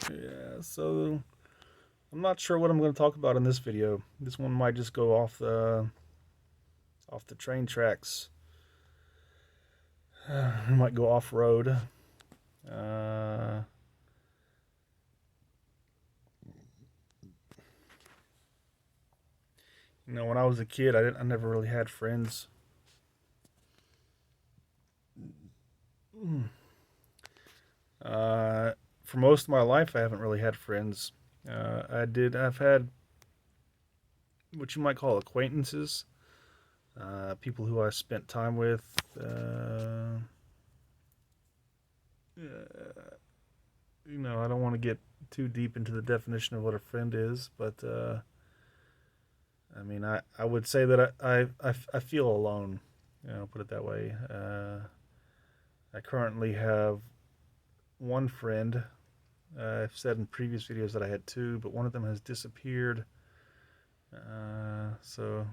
Yeah, so I'm not sure what I'm going to talk about in this video. This one might just go off the train tracks. It might go off road. Uh, when I was a kid, I never really had friends. Uh, for most of my life, I haven't really had friends. I've had what you might call acquaintances, people who I spent time with. I don't want to get too deep into the definition of what a friend is, but I would say that I feel alone. Put it that way. I currently have one friend. I've said in previous videos that I had two, but one of them has disappeared. So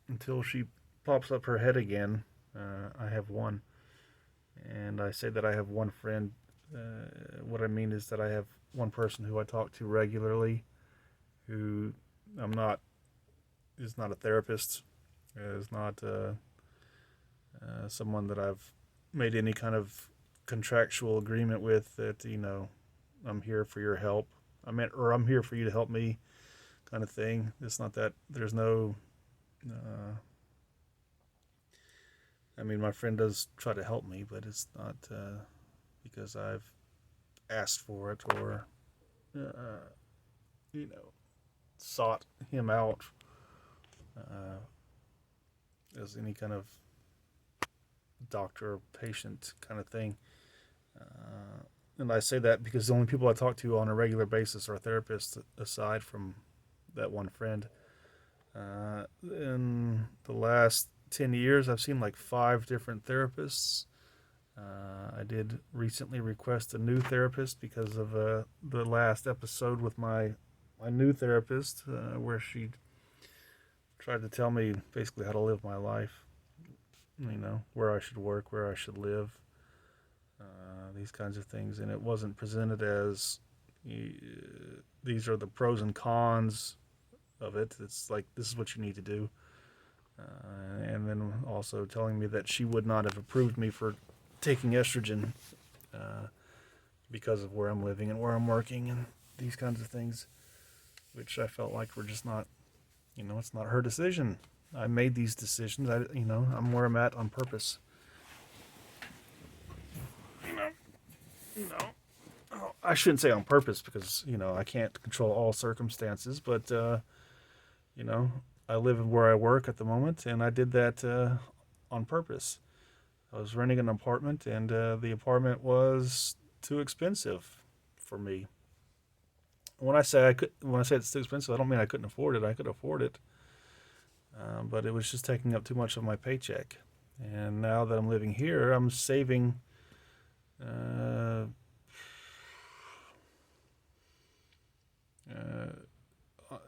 until she pops up her head again, I have one. And I say that I have one friend. What I mean is that I have one person who I talk to regularly, who I'm not is not a therapist, is not someone that I've made any kind of contractual agreement with that I'm here for your help. Or I'm here for you to help me, kind of thing. It's not that there's no. Uh, my friend does try to help me, but it's not because I've asked for it or uh, you know sought him out uh, as any kind of doctor or patient kind of thing. And I say that because the only people I talk to on a regular basis are therapists, aside from that one friend. In the last 10 years, I've seen like five different therapists. I did recently request a new therapist because of the last episode with my new therapist, where she tried to tell me basically how to live my life. Where I should work, where I should live, these kinds of things. And it wasn't presented as these are the pros and cons of it. It's like, this is what you need to do. And then also telling me that she would not have approved me for taking estrogen uh, because of where I'm living and where I'm working and these kinds of things, which I felt like were just not, it's not her decision. I made these decisions. I'm where I'm at on purpose. You know, you know. I shouldn't say on purpose because I can't control all circumstances, but you know, I live where I work at the moment, and I did that on purpose. I was renting an apartment, and the apartment was too expensive for me. When I say it's too expensive, I don't mean I couldn't afford it. I could afford it, but it was just taking up too much of my paycheck. And now that I'm living here, I'm saving. Uh, uh,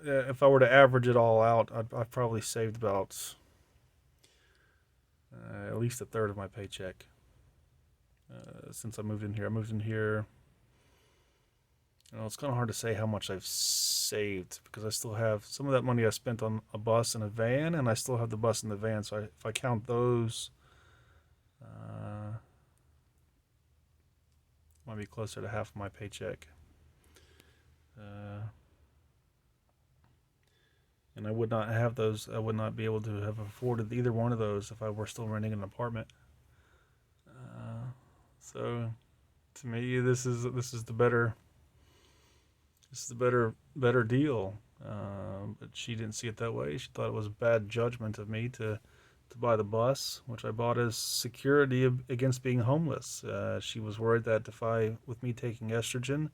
if I were to average it all out, I've probably saved about at least a third of my paycheck since I moved in here. I moved in here. It's kind of hard to say how much I've saved because I still have some of that money I spent on a bus and a van, and I still have the bus and the van. So if I count those, uh, might be closer to half of my paycheck. Uh, and I would not have those. I would not be able to have afforded either one of those if I were still renting an apartment. So to me, this is the better deal. But she didn't see it that way. She thought it was bad judgment of me to buy the bus, which I bought as security against being homeless. She was worried that with me taking estrogen,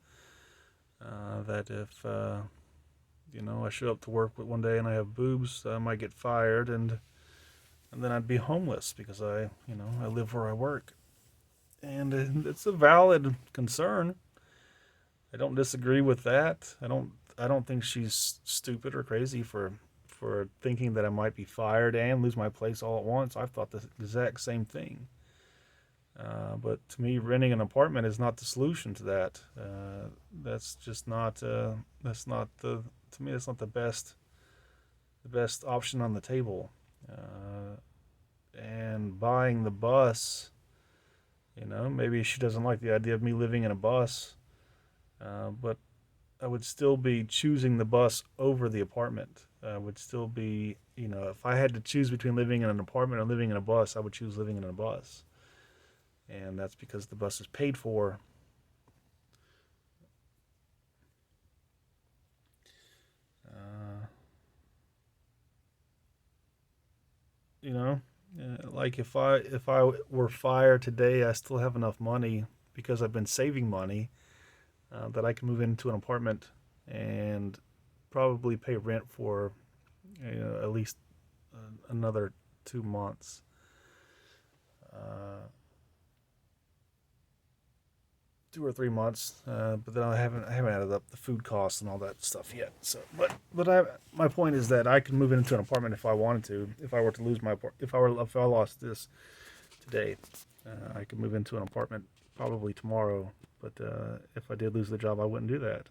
that if I show up to work one day and I have boobs, I might get fired, and then I'd be homeless because I live where I work, and it's a valid concern. I don't disagree with that. I don't think she's stupid or crazy for thinking that I might be fired and lose my place all at once. I've thought the exact same thing. But to me, renting an apartment is not the solution to that. That's just not. That's not the. To me, that's not the best option on the table. Uh, and buying the bus, maybe she doesn't like the idea of me living in a bus, but I would still be choosing the bus over the apartment. I would still be, if I had to choose between living in an apartment or living in a bus, I would choose living in a bus. And that's because the bus is paid for. Uh, you know, like if I were fired today, I still have enough money because I've been saving money that I can move into an apartment and probably pay rent for at least another 2 months. Uh, 2 or 3 months, but then I haven't added up the food costs and all that stuff yet. So, but my point is that I could move into an apartment if I wanted to. If I were to lose my if I lost this today, I could move into an apartment probably tomorrow. But if I did lose the job, I wouldn't do that.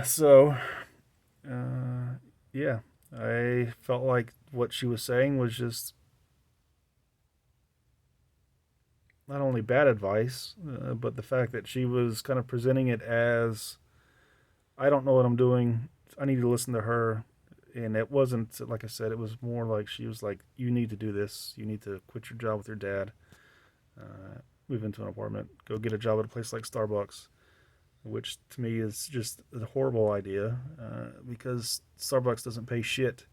So yeah, I felt like what she was saying was just not only bad advice, but the fact that she was kind of presenting it as I don't know what I'm doing. I need to listen to her. And it wasn't, like I said, it was more like she was like, you need to do this. You need to quit your job with your dad, move into an apartment, go get a job at a place like Starbucks, which to me is just a horrible idea because Starbucks doesn't pay shit.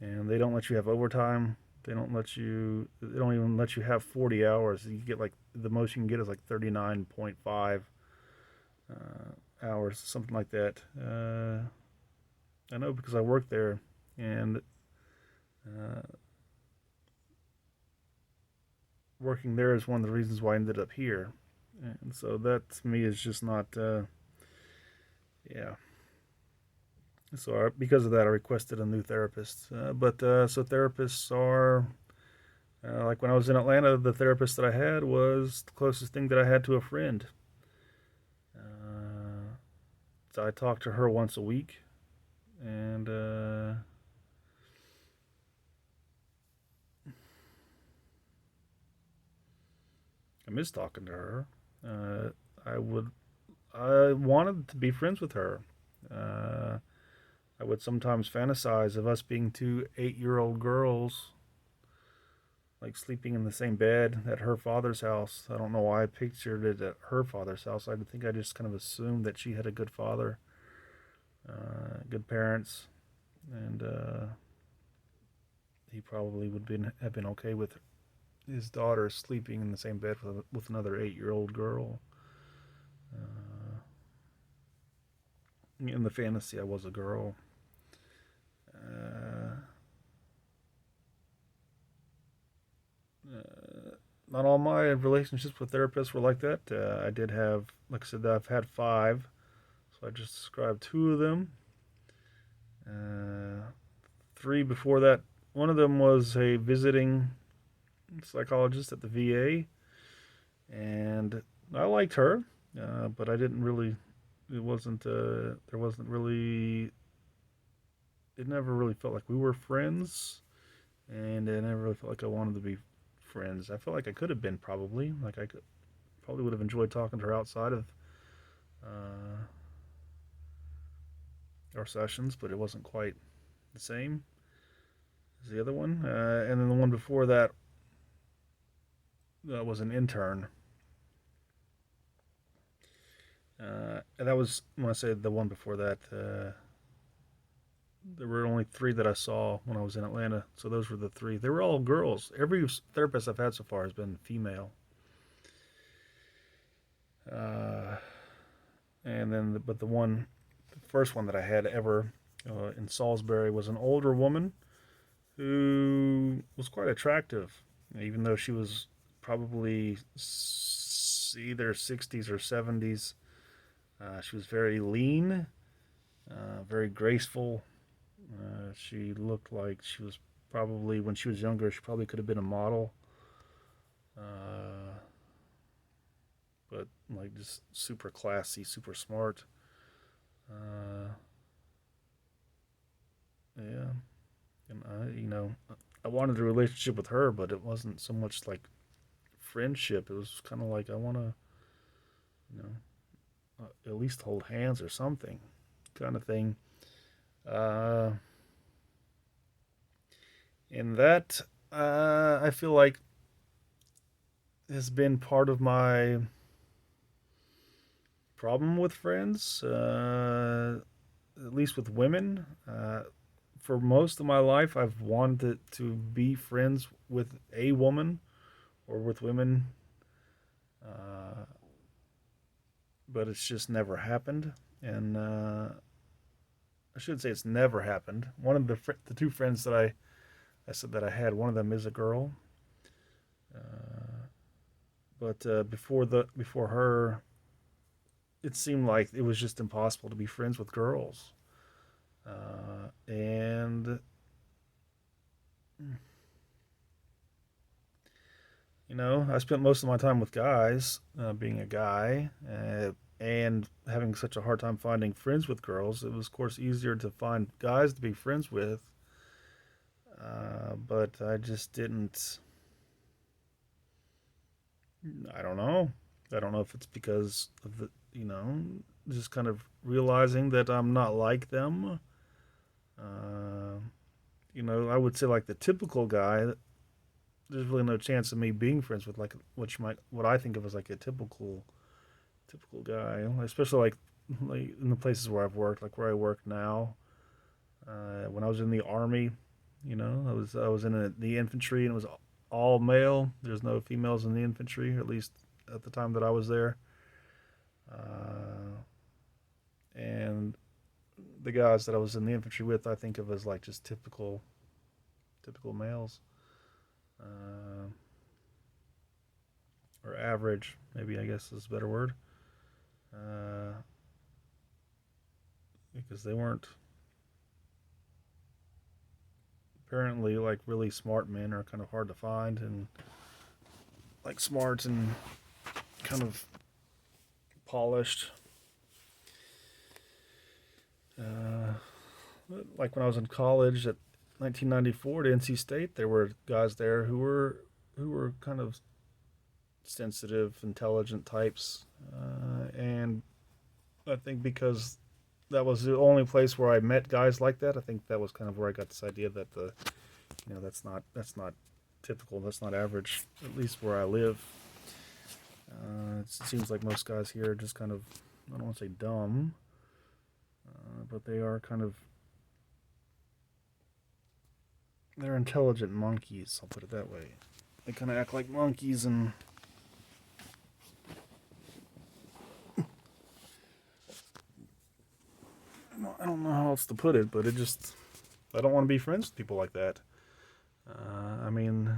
And they don't let you have overtime. They don't even let you have 40 hours. You get like, the most you can get is like 39.5 hours, something like that. I know because I work there, and uh, working there is one of the reasons why I ended up here. And so that to me is just not, yeah. So because of that, I requested a new therapist. So therapists are like when I was in Atlanta, the therapist that I had was the closest thing that I had to a friend. Uh, so I talked to her once a week, and I miss talking to her. Uh, I would. I wanted to be friends with her. Uh, I would sometimes fantasize of us being two 8-year-old girls, like sleeping in the same bed at her father's house. I don't know why I pictured it at her father's house. I think I just kind of assumed that she had a good father, good parents, and he probably have been okay with his daughter sleeping in the same bed with another 8-year-old girl. Uh, in the fantasy, I was a girl. Uh, Not all my relationships with therapists were like that. I did have, like I said, I've had five, so I just described two of them. Uh, Three before that. One of them was a visiting psychologist at the VA, and I liked her, but I didn't really. It wasn't. There wasn't really. It never really felt like we were friends, and it never really felt like I wanted to be friends. I felt like I could have been probably. Like I could probably would have enjoyed talking to her outside of uh, our sessions, but it wasn't quite the same as the other one. And then the one before that was an intern. And that was when I say the one before that. There were only three that I saw when I was in Atlanta, so those were the three. They were all girls. Every therapist I've had so far has been female. Uh, and then, but the first one that I had ever in Salisbury was an older woman who was quite attractive, even though she was probably either 60s or 70s. She was very lean, very graceful. She looked like she was probably, when she was younger, she probably could have been a model. uh, but like just super classy, super smart. Uh, yeah, and I wanted a relationship with her, but it wasn't so much like friendship. It was kind of like I want to, you know, at least hold hands or something, kind of thing. Uh, and that I feel like has been part of my problem with friends, at least with women. For most of my life, I've wanted to be friends with a woman or with women, uh, but it's just never happened. And I should say it's never happened. One of the two friends that I said that I had, one of them is a girl. Uh, but before her, it seemed like it was just impossible to be friends with girls. And I spent most of my time with guys, being a guy, and having such a hard time finding friends with girls. It was, of course, easier to find guys to be friends with, but I just didn't. I don't know. I don't know if it's because of just kind of realizing that I'm not like them. Uh, I would say like the typical guy. There's really no chance of me being friends with like what I think of as like a typical guy, especially like in the places where I've worked, like where I work now. When I was in the army, I was in the infantry and it was all male. There's no females in the infantry, at least at the time that I was there. Uh, and the guys that I was in the infantry with, I think of as like just typical males, uh, or average, maybe I guess is a better word, uh, because they weren't apparently like really smart men are kind of hard to find, and like smart and kind of polished. Uh, like when I was in college at 1994 at NC State, there were guys there who were kind of sensitive, intelligent types, and I think because that was the only place where I met guys like that, I think that was kind of where I got this idea that that's not typical, that's not average, at least where I live. It seems like most guys here are just kind of, I don't want to say dumb, but they are kind of, they're intelligent monkeys, I'll put it that way. They kind of act like monkeys, and I don't know how else to put it, but I don't want to be friends with people like that. I mean,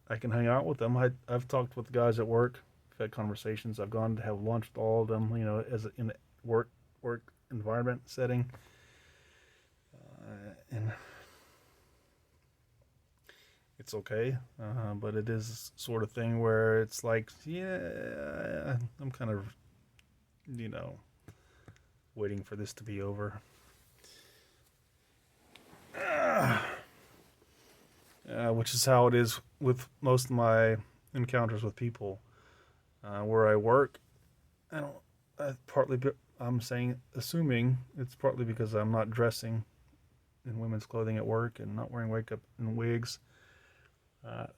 I can hang out with them. I've talked with guys at work, I've had conversations. I've gone to have lunch with all of them, in a work environment setting, and it's okay. But it is sort of thing where it's like, yeah, I'm kind of, you know, waiting for this to be over. Which is how it is with most of my encounters with people. Where I work, I don't. Partly, I'm assuming it's partly because I'm not dressing in women's clothing at work and not wearing makeup and wigs.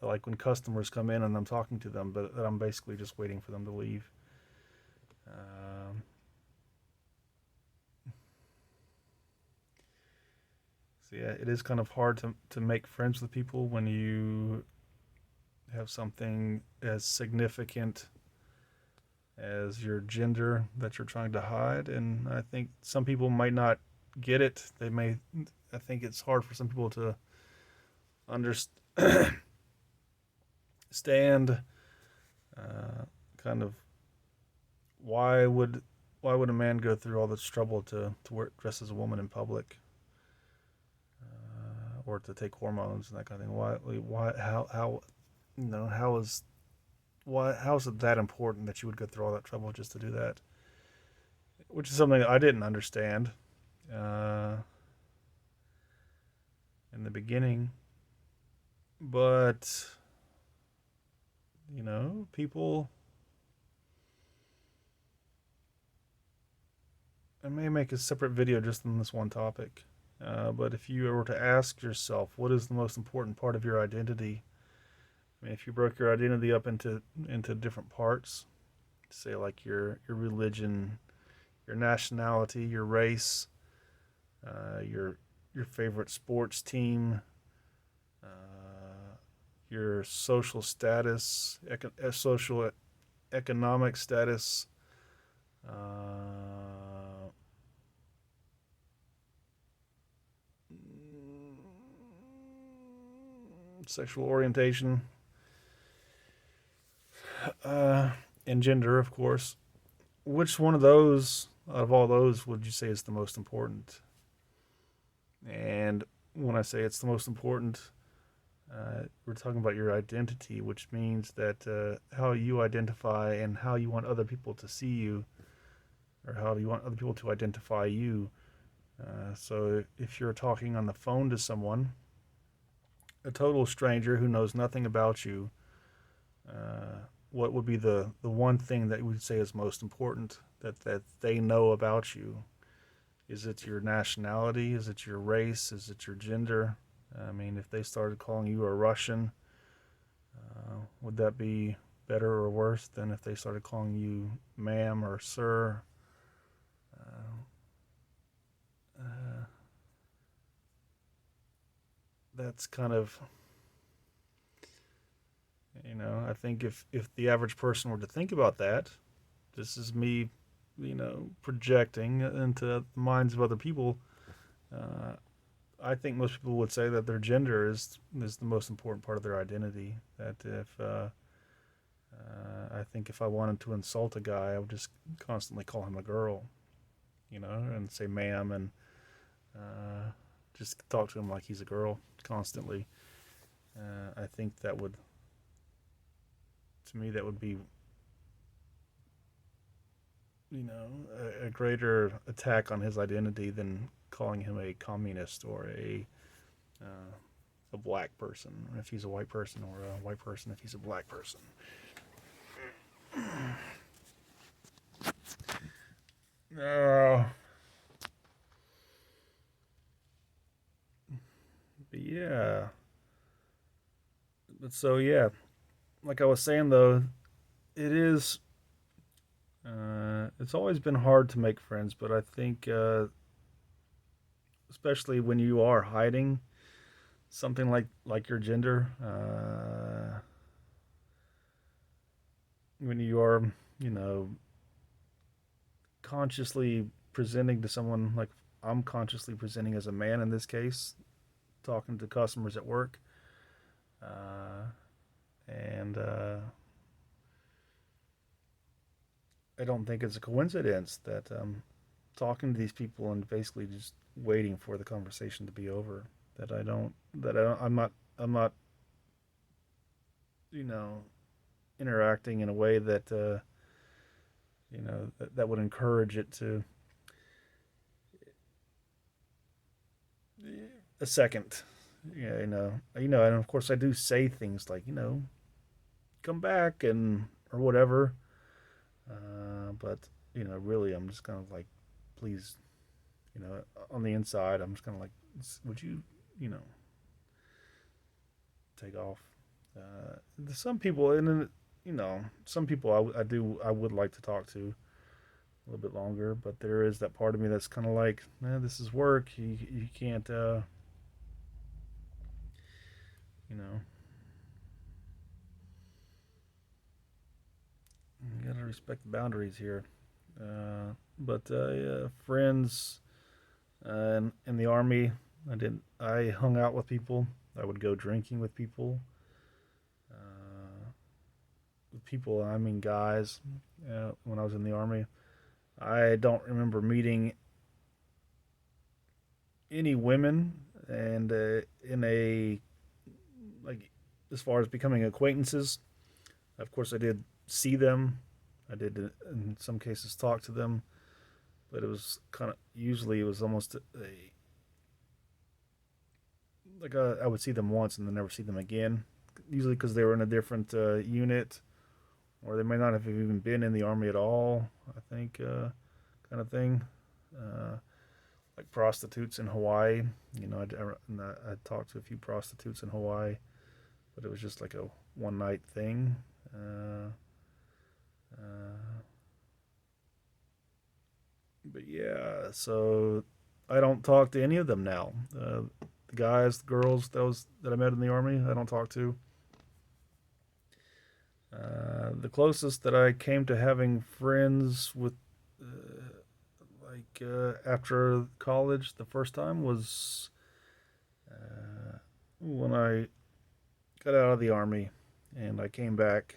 Like when customers come in and I'm talking to them, but I'm basically just waiting for them to leave. Um, so yeah, it is kind of hard to make friends with people when you have something as significant as your gender that you're trying to hide. And I think some people might not get it. I think it's hard for some people to understand uh, kind of why would why would a man go through all this trouble to dress as a woman in public, or to take hormones and that kind of thing? Why how how is why? How is it that important that you would go through all that trouble just to do that? Which is something I didn't understand uh, in the beginning, but people. I may make a separate video just on this one topic. But if you were to ask yourself, what is the most important part of your identity? I mean, if you broke your identity up into different parts, say like your religion, your nationality, your race, your favorite sports team, your social status, social economic status, uh, sexual orientation, uh, and gender, of course. Which one of those, out of all those, would you say is the most important? And when I say it's the most important, we're talking about your identity, which means that how you identify and how you want other people to see you, or how do you want other people to identify you. So if you're talking on the phone to someone, a total stranger who knows nothing about you, what would be the one thing that you would say is most important that they know about you? Is it your nationality? Is it your race? Is it your gender? I mean, if they started calling you a Russian, would that be better or worse than if they started calling you ma'am or sir? Uh, uh, that's kind of, I think if the average person were to think about that, this is me, projecting into the minds of other people. Uh, I think most people would say that their gender is the most important part of their identity. That if I think if I wanted to insult a guy, I would just constantly call him a girl, and say ma'am, and uh, just talk to him like he's a girl constantly. I think that would, to me, that would be, a greater attack on his identity than calling him a communist or a black person if he's a white person, or a white person if he's a black person. Uh, but yeah. But so yeah, like I was saying though, it is. It's always been hard to make friends, but I think, especially when you are hiding something like your gender, when you are, you know, consciously presenting to someone like I'm consciously presenting as a man in this case, talking to customers at work, uh, and I don't think it's a coincidence that talking to these people and basically just waiting for the conversation to be over. I'm not, you know, interacting in a way that, that would encourage it to a second. Yeah, and of course I do say things like, come back and or whatever. But really, I'm just kind of like, please, on the inside, I'm just kind of like, would you, you know, take off? Some people, and then, some people I would like to talk to a little bit longer, but there is that part of me that's kind of like, this is work. You can't, you know, you gotta respect the boundaries here. But yeah, friends, in the army, I hung out with people. I would go drinking with people. Uh, People, I mean guys. When I was in the army, I don't remember meeting any women, and in a like as far as becoming acquaintances. Of course, I did see them. I did, in some cases, talk to them, but it was kind of usually it was almost I would see them once and then never see them again. Usually because they were in a different unit, or they may not have even been in the army at all. I think, kind of thing. Uh, like prostitutes in Hawaii. I talked to a few prostitutes in Hawaii, but it was just like a one night thing. Uh, uh, but yeah, so I don't talk to any of them now. The guys, the girls, those that I met in the army, I don't talk to. The closest that I came to having friends with, after college, the first time was when I got out of the army and I came back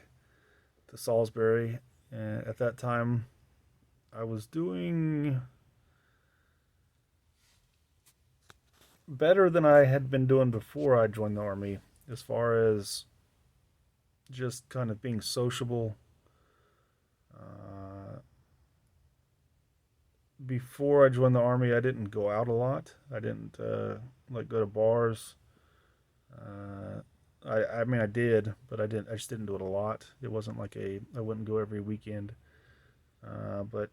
to Salisbury. And at that time, I was doing better than I had been doing before I joined the army, as far as just kind of being sociable. Uh, Before I joined the army, I didn't go out a lot. I didn't like go to bars. Uh, I mean, I did, but I didn't. I just didn't do it a lot. It wasn't like I wouldn't go every weekend. But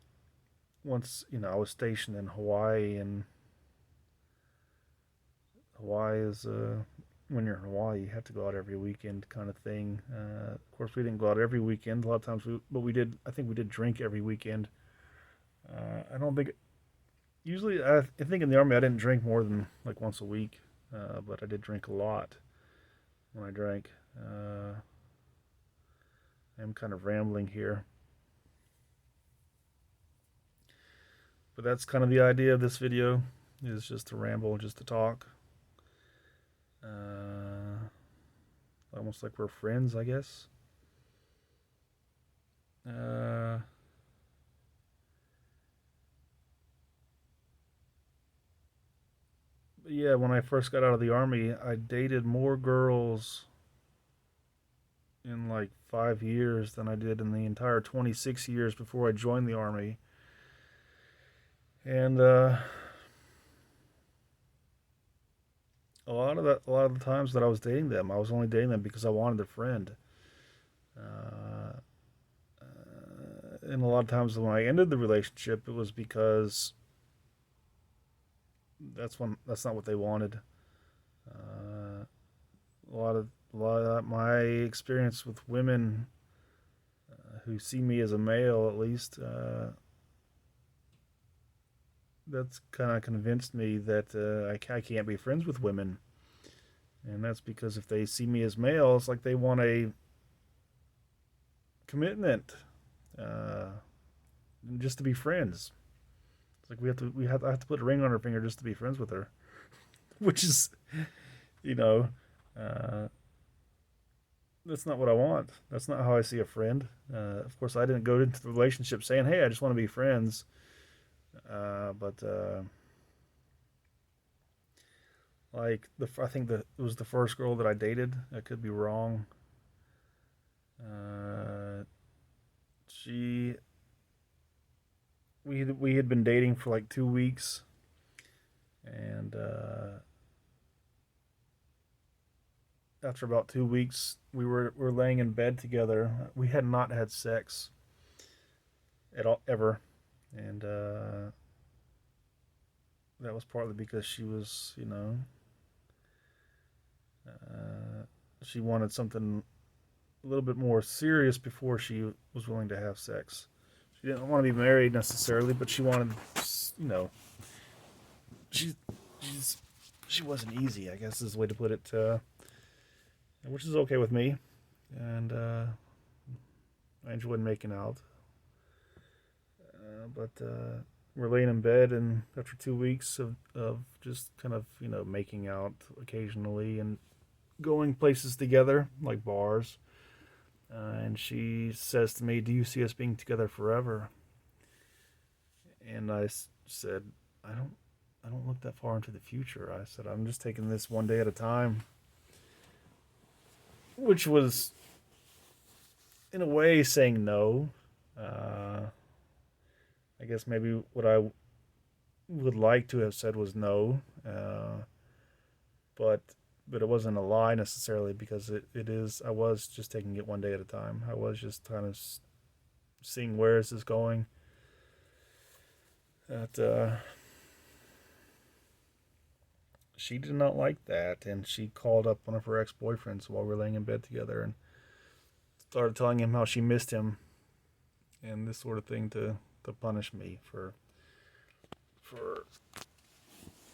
once I was stationed in Hawaii, and Hawaii is when you're in Hawaii, you have to go out every weekend, kind of thing. Of course, we didn't go out every weekend. A lot of times, but we did. I think we did drink every weekend. I don't think. Usually, I think in the army, I didn't drink more than like once a week, but I did drink a lot when I drank. I'm kind of rambling here, but that's kind of the idea of this video, is just to ramble, just to talk. Uh, Almost like we're friends, I guess. Uh, but yeah, when I first got out of the army, I dated more girls in like 5 years than I did in the entire 26 years before I joined the army. And a lot of the times that I was dating them, I was only dating them because I wanted a friend. Uh, and a lot of times when I ended the relationship, it was because that's not what they wanted. Uh, a lot of my experience with women who see me as a male, at least, that's kind of convinced me that I can't be friends with women, and that's because if they see me as male, it's like they want a commitment, uh, just to be friends. It's like I have to put a ring on her finger just to be friends with her, which is, you know, uh, that's not what I want. That's not how I see a friend. Of course, I didn't go into the relationship saying, "Hey, I just want to be friends," but like I think that it was the first girl that I dated. I could be wrong. Uh, she we had been dating for like 2 weeks, and after about 2 weeks, we were laying in bed together. We had not had sex at all ever, and that was partly because she was, she wanted something a little bit more serious before she was willing to have sex. She didn't want to be married necessarily, but she wanted, you know, she she's she wasn't easy, I guess is the way to put it, which is okay with me. And I enjoyed making out, but we're laying in bed, and after 2 weeks of just kind of making out occasionally and going places together like bars, and she says to me, "Do you see us being together forever?" And I said, "I don't. I don't look that far into the future." I said, "I'm just taking this one day at a time," which was in a way, saying no. Uh, I guess maybe what I would like to have said was no, but but it wasn't a lie necessarily because it is. I was just taking it one day at a time. I was just kind of seeing where is this going. That she did not like that, and she called up one of her ex boyfriends while we were laying in bed together and started telling him how she missed him and this sort of thing to punish me for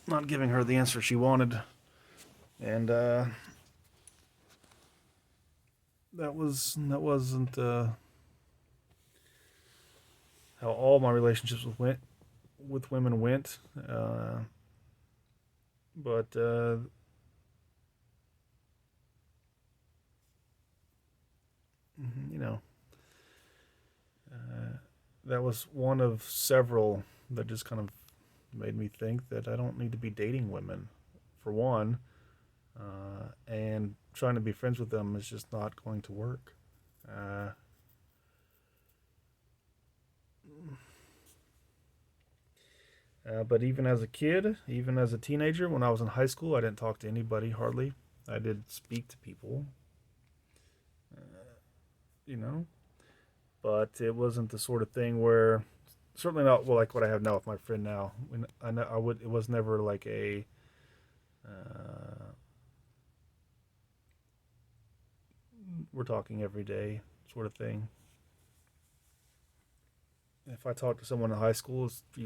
not giving her the answer she wanted. And that wasn't how all my relationships with women went. But you know, uh, that was one of several that just kind of made me think that I don't need to be dating women, for one, and trying to be friends with them is just not going to work. Uh, but even as a kid, even as a teenager, when I was in high school, I didn't talk to anybody hardly. I did speak to people, you know, but it wasn't the sort of thing where, certainly not well like what I have now with my friend now. When I know I would, it was never like a we're talking every day sort of thing. If I talk to someone in high school, it's usually